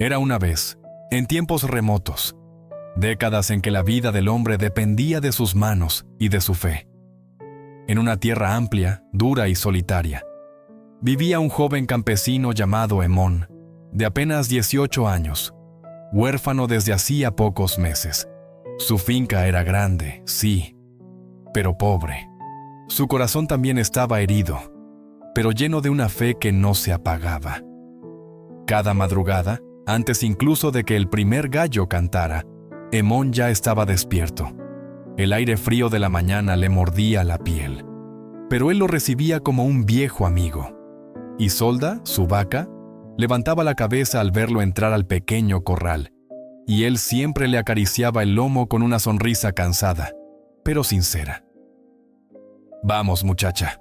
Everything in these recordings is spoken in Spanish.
Era una vez, en tiempos remotos, décadas en que la vida del hombre dependía de sus manos y de su fe. En una tierra amplia, dura y solitaria, vivía un joven campesino llamado Hemón, de apenas 18 años, huérfano desde hacía pocos meses. Su finca era grande, sí, pero pobre. Su corazón también estaba herido, pero lleno de una fe que no se apagaba. Cada madrugada, antes incluso de que el primer gallo cantara, Hemón ya estaba despierto. El aire frío de la mañana le mordía la piel, pero él lo recibía como un viejo amigo. Isolda, su vaca, levantaba la cabeza al verlo entrar al pequeño corral, y él siempre le acariciaba el lomo con una sonrisa cansada, pero sincera. «Vamos, muchacha,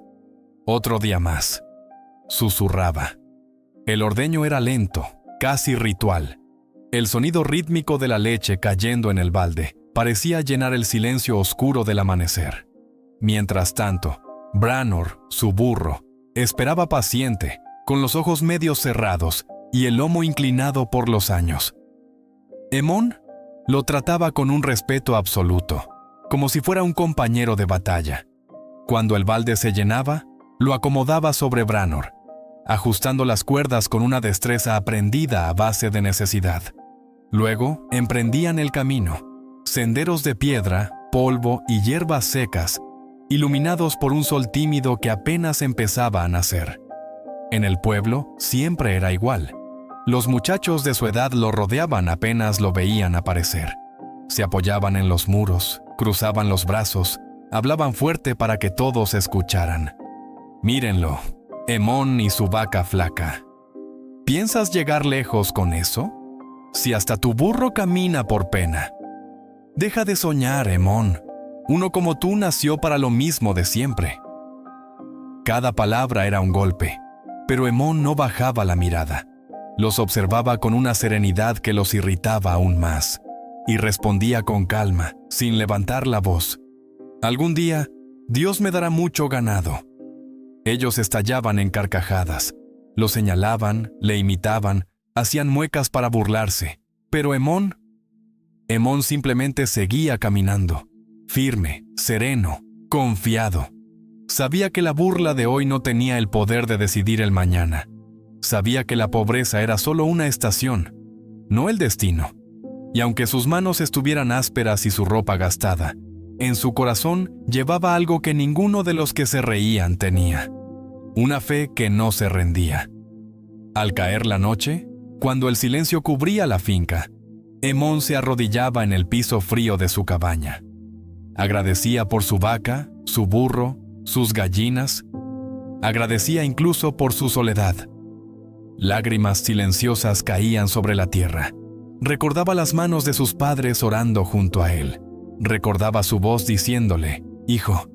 otro día más», susurraba. El ordeño era lento, casi ritual. El sonido rítmico de la leche cayendo en el balde parecía llenar el silencio oscuro del amanecer. Mientras tanto, Branor, su burro, esperaba paciente, con los ojos medio cerrados y el lomo inclinado por los años. Hemón lo trataba con un respeto absoluto, como si fuera un compañero de batalla. Cuando el balde se llenaba, lo acomodaba sobre Branor, ajustando las cuerdas con una destreza aprendida a base de necesidad. Luego emprendían el camino, senderos de piedra, polvo y hierbas secas, iluminados por un sol tímido que apenas empezaba a nacer. En el pueblo siempre era igual. Los muchachos de su edad lo rodeaban apenas lo veían aparecer. Se apoyaban en los muros, cruzaban los brazos, hablaban fuerte para que todos escucharan. «Mírenlo, Hemón y su vaca flaca. ¿Piensas llegar lejos con eso? Si hasta tu burro camina por pena. Deja de soñar, Hemón. Uno como tú nació para lo mismo de siempre». Cada palabra era un golpe, pero Hemón no bajaba la mirada. Los observaba con una serenidad que los irritaba aún más, y respondía con calma, sin levantar la voz. «Algún día, Dios me dará mucho ganado». Ellos estallaban en carcajadas, lo señalaban, le imitaban, hacían muecas para burlarse, pero Hemón simplemente seguía caminando, firme, sereno, confiado. Sabía que la burla de hoy no tenía el poder de decidir el mañana. Sabía que la pobreza era solo una estación, no el destino. Y aunque sus manos estuvieran ásperas y su ropa gastada, en su corazón llevaba algo que ninguno de los que se reían tenía. Una fe que no se rendía. Al caer la noche, cuando el silencio cubría la finca, Hemón se arrodillaba en el piso frío de su cabaña. Agradecía por su vaca, su burro, sus gallinas. Agradecía incluso por su soledad. Lágrimas silenciosas caían sobre la tierra. Recordaba las manos de sus padres orando junto a él. Recordaba su voz diciéndole: «Hijo,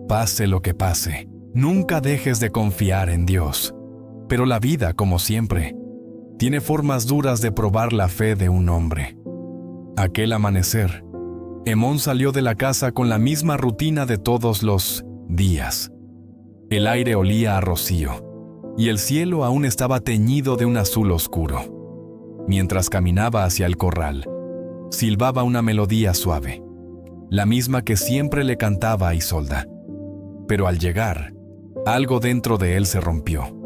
pase lo que pase, nunca dejes de confiar en Dios». Pero la vida, como siempre, tiene formas duras de probar la fe de un hombre. Aquel amanecer, Hemón salió de la casa con la misma rutina de todos los días. El aire olía a rocío, y el cielo aún estaba teñido de un azul oscuro. Mientras caminaba hacia el corral, silbaba una melodía suave, la misma que siempre le cantaba a Isolda. Pero al llegar, algo dentro de él se rompió.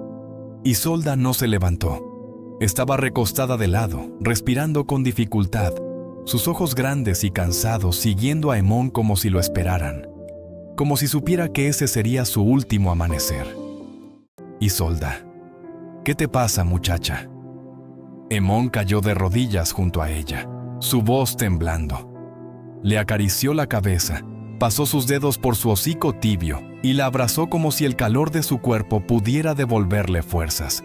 Isolda no se levantó. Estaba recostada de lado, respirando con dificultad, sus ojos grandes y cansados siguiendo a Hemón como si lo esperaran, como si supiera que ese sería su último amanecer. «Isolda, ¿qué te pasa, muchacha?». Hemón cayó de rodillas junto a ella, su voz temblando. Le acarició la cabeza, pasó sus dedos por su hocico tibio y la abrazó como si el calor de su cuerpo pudiera devolverle fuerzas.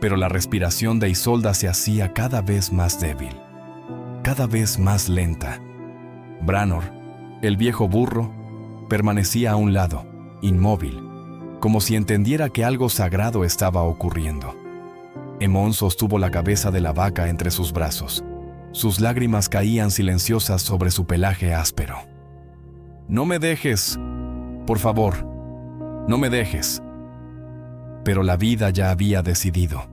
Pero la respiración de Isolda se hacía cada vez más débil, cada vez más lenta. Branor, el viejo burro, permanecía a un lado, inmóvil, como si entendiera que algo sagrado estaba ocurriendo. Hemón sostuvo la cabeza de la vaca entre sus brazos. Sus lágrimas caían silenciosas sobre su pelaje áspero. «No me dejes, por favor, no me dejes». Pero la vida ya había decidido.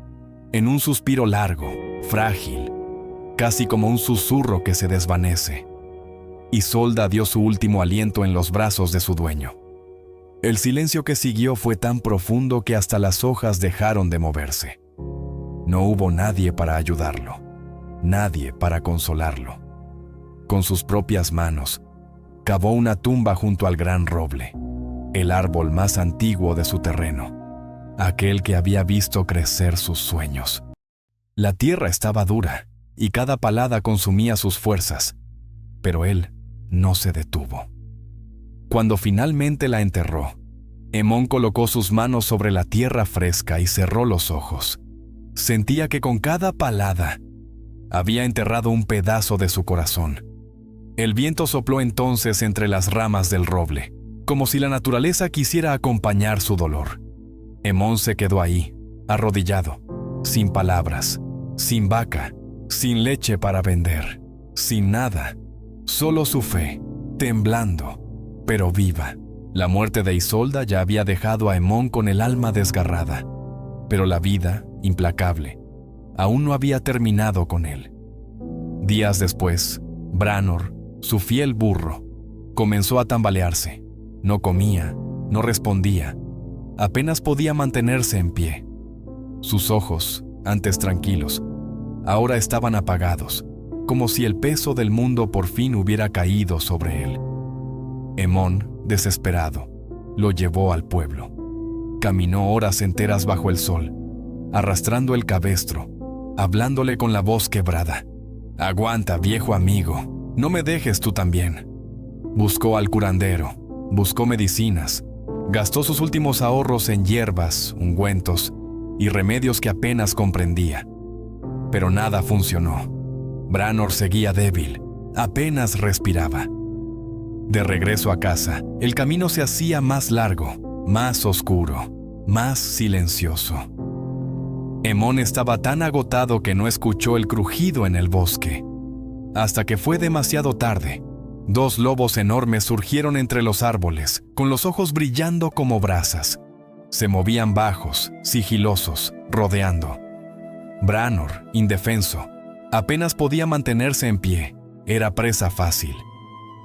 En un suspiro largo, frágil, casi como un susurro que se desvanece. Isolda dio su último aliento en los brazos de su dueño. El silencio que siguió fue tan profundo que hasta las hojas dejaron de moverse. No hubo nadie para ayudarlo, nadie para consolarlo. Con sus propias manos, cavó una tumba junto al gran roble, el árbol más antiguo de su terreno, aquel que había visto crecer sus sueños. La tierra estaba dura y cada palada consumía sus fuerzas, pero él no se detuvo. Cuando finalmente la enterró, Hemón colocó sus manos sobre la tierra fresca y cerró los ojos. Sentía que con cada palada había enterrado un pedazo de su corazón. El viento sopló entonces entre las ramas del roble, como si la naturaleza quisiera acompañar su dolor. Hemón se quedó ahí, arrodillado, sin palabras, sin vaca, sin leche para vender, sin nada, solo su fe, temblando, pero viva. La muerte de Isolda ya había dejado a Hemón con el alma desgarrada, pero la vida, implacable, aún no había terminado con él. Días después, Branor, su fiel burro, comenzó a tambalearse. No comía, no respondía, apenas podía mantenerse en pie. Sus ojos, antes tranquilos, ahora estaban apagados, como si el peso del mundo por fin hubiera caído sobre él. Hemón, desesperado, lo llevó al pueblo. Caminó horas enteras bajo el sol, arrastrando el cabestro, hablándole con la voz quebrada. «Aguanta, viejo amigo, no me dejes tú también». Buscó al curandero, buscó medicinas, gastó sus últimos ahorros en hierbas, ungüentos y remedios que apenas comprendía. Pero nada funcionó. Branor seguía débil, apenas respiraba. De regreso a casa, el camino se hacía más largo, más oscuro, más silencioso. Hemón estaba tan agotado que no escuchó el crujido en el bosque. Hasta que fue demasiado tarde, dos lobos enormes surgieron entre los árboles, con los ojos brillando como brasas. Se movían bajos, sigilosos, rodeando. Branor, indefenso, apenas podía mantenerse en pie. Era presa fácil.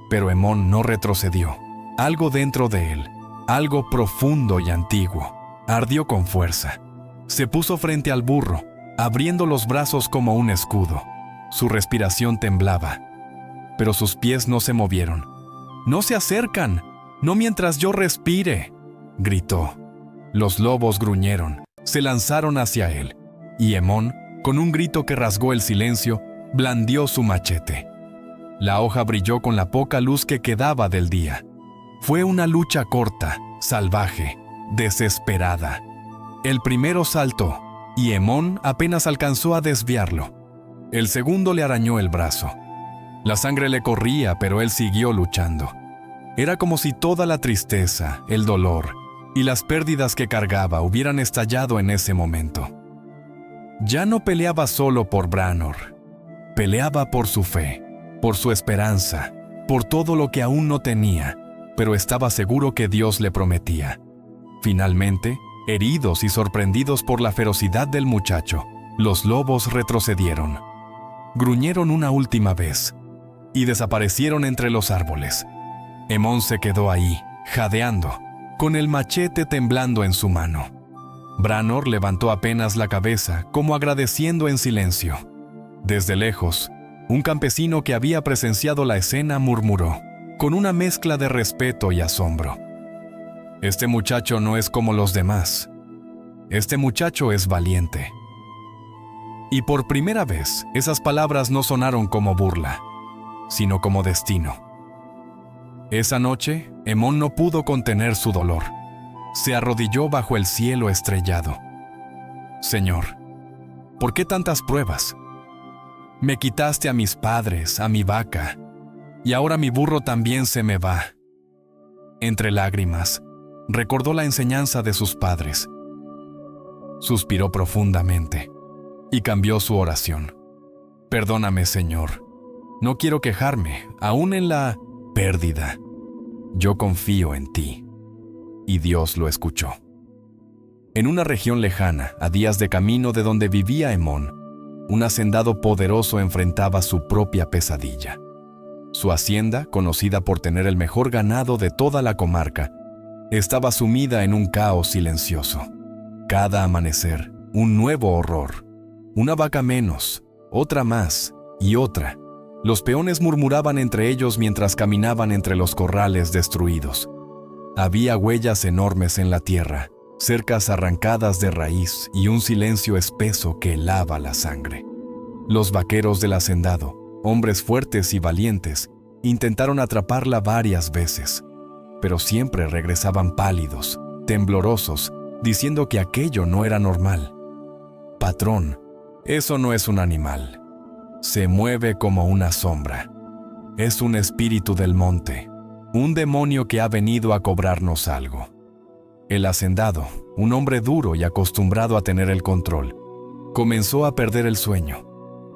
Pero Hemón no retrocedió. Algo dentro de él, algo profundo y antiguo, ardió con fuerza. Se puso frente al burro, abriendo los brazos como un escudo. Su respiración temblaba, pero sus pies no se movieron. «¡No se acercan! ¡No mientras yo respire!», gritó. Los lobos gruñeron, se lanzaron hacia él, y Hemón, con un grito que rasgó el silencio, blandió su machete. La hoja brilló con la poca luz que quedaba del día. Fue una lucha corta, salvaje, desesperada. El primero saltó, y Hemón apenas alcanzó a desviarlo. El segundo le arañó el brazo. La sangre le corría, pero él siguió luchando. Era como si toda la tristeza, el dolor y las pérdidas que cargaba hubieran estallado en ese momento. Ya no peleaba solo por Branor. Peleaba por su fe, por su esperanza, por todo lo que aún no tenía, pero estaba seguro que Dios le prometía. Finalmente, heridos y sorprendidos por la ferocidad del muchacho, los lobos retrocedieron. Gruñeron una última vez y desaparecieron entre los árboles. Hemón se quedó ahí, jadeando, con el machete temblando en su mano. Branor levantó apenas la cabeza, como agradeciendo en silencio. Desde lejos, un campesino que había presenciado la escena murmuró, con una mezcla de respeto y asombro: «Este muchacho no es como los demás. Este muchacho es valiente». Y por primera vez, esas palabras no sonaron como burla, sino como destino. Esa noche, Hemón no pudo contener su dolor. Se arrodilló bajo el cielo estrellado. «Señor, ¿por qué tantas pruebas? Me quitaste a mis padres, a mi vaca, y ahora mi burro también se me va». Entre lágrimas, recordó la enseñanza de sus padres. Suspiró profundamente y cambió su oración. «Perdóname, Señor. No quiero quejarme, aún en la pérdida. Yo confío en ti». Y Dios lo escuchó. En una región lejana, a días de camino de donde vivía Hemón, un hacendado poderoso enfrentaba su propia pesadilla. Su hacienda, conocida por tener el mejor ganado de toda la comarca, estaba sumida en un caos silencioso. Cada amanecer, un nuevo horror. Una vaca menos, otra más y otra. Los peones murmuraban entre ellos mientras caminaban entre los corrales destruidos. Había huellas enormes en la tierra, cercas arrancadas de raíz y un silencio espeso que helaba la sangre. Los vaqueros del hacendado, hombres fuertes y valientes, intentaron atraparla varias veces, pero siempre regresaban pálidos, temblorosos, diciendo que aquello no era normal. Patrón, eso no es un animal. Se mueve como una sombra. Es un espíritu del monte, un demonio que ha venido a cobrarnos algo. El hacendado, un hombre duro y acostumbrado a tener el control, comenzó a perder el sueño.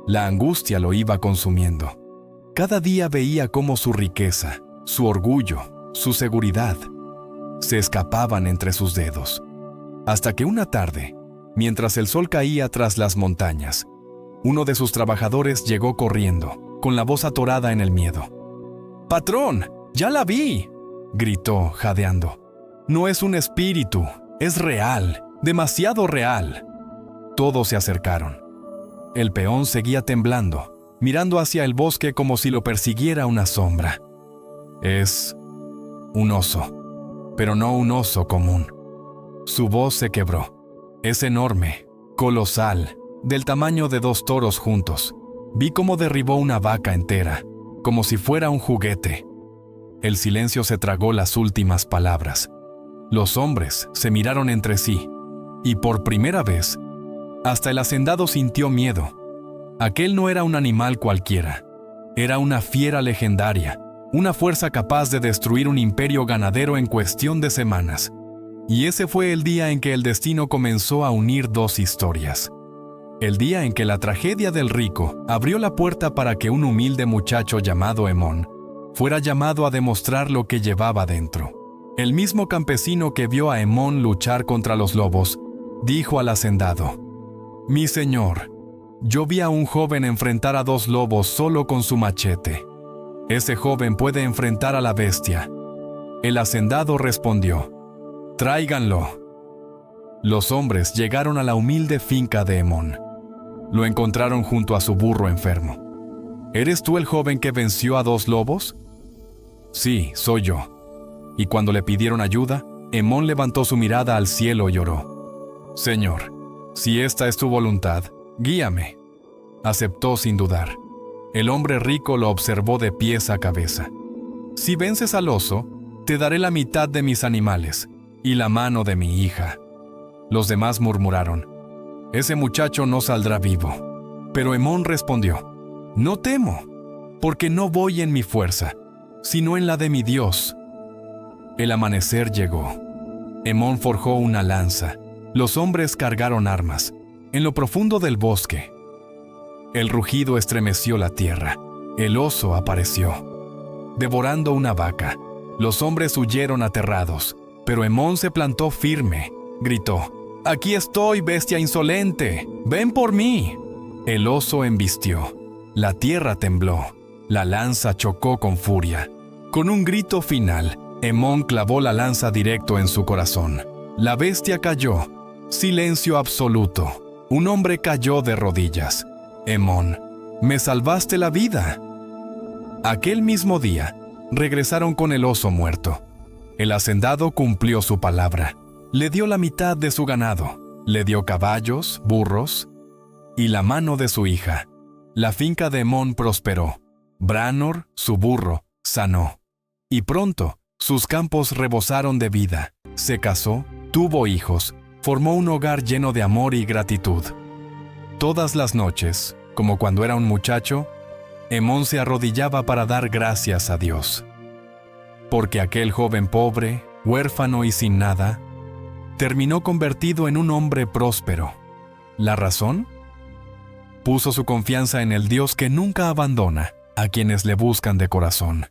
La angustia lo iba consumiendo. Cada día veía cómo su riqueza, su orgullo, su seguridad, se escapaban entre sus dedos. Hasta que una tarde, mientras el sol caía tras las montañas, uno de sus trabajadores llegó corriendo, con la voz atorada en el miedo. «¡Patrón! ¡Ya la vi!», gritó, jadeando. «No es un espíritu, es real, demasiado real». Todos se acercaron. El peón seguía temblando, mirando hacia el bosque como si lo persiguiera una sombra. «Es un oso, pero no un oso común». Su voz se quebró. «Es enorme, colosal, del tamaño de 2 toros juntos. Vi cómo derribó una vaca entera, como si fuera un juguete». El silencio se tragó las últimas palabras. Los hombres se miraron entre sí, y por primera vez, hasta el hacendado sintió miedo. Aquel no era un animal cualquiera. Era una fiera legendaria, una fuerza capaz de destruir un imperio ganadero en cuestión de semanas. Y ese fue el día en que el destino comenzó a unir 2 historias. El día en que la tragedia del rico abrió la puerta para que un humilde muchacho llamado Emón fuera llamado a demostrar lo que llevaba dentro. El mismo campesino que vio a Emón luchar contra los lobos, dijo al hacendado: «Mi señor, yo vi a un joven enfrentar a 2 lobos solo con su machete. Ese joven puede enfrentar a la bestia». El hacendado respondió: «Tráiganlo». Los hombres llegaron a la humilde finca de Emón. Lo encontraron junto a su burro enfermo. «¿Eres tú el joven que venció a 2 lobos?» «Sí, soy yo». Y cuando le pidieron ayuda, Emón levantó su mirada al cielo y oró: «Señor, si esta es tu voluntad, guíame». Aceptó sin dudar. El hombre rico lo observó de pies a cabeza. «Si vences al oso, te daré la mitad de mis animales y la mano de mi hija». Los demás murmuraron: «Ese muchacho no saldrá vivo». Pero Emón respondió: «No temo, porque no voy en mi fuerza, sino en la de mi Dios». El amanecer llegó. Emón forjó una lanza. Los hombres cargaron armas. En lo profundo del bosque, el rugido estremeció la tierra. El oso apareció, devorando una vaca. Los hombres huyeron aterrados, pero Emón se plantó firme. Gritó: «Aquí estoy, bestia insolente, ven por mí». El oso embistió. La tierra tembló. La lanza chocó con furia. Con un grito final, Emón clavó la lanza directo en su corazón. La bestia cayó. Silencio absoluto. Un hombre cayó de rodillas. «Emón, me salvaste la vida». Aquel mismo día, regresaron con el oso muerto. El hacendado cumplió su palabra. Le dio la mitad de su ganado. Le dio caballos, burros y la mano de su hija. La finca de Emón prosperó. Branor, su burro, sanó. Y pronto, sus campos rebosaron de vida. Se casó, tuvo hijos, formó un hogar lleno de amor y gratitud. Todas las noches, como cuando era un muchacho, Emón se arrodillaba para dar gracias a Dios. Porque aquel joven pobre, huérfano y sin nada, terminó convertido en un hombre próspero. ¿La razón? Puso su confianza en el Dios que nunca abandona a quienes le buscan de corazón.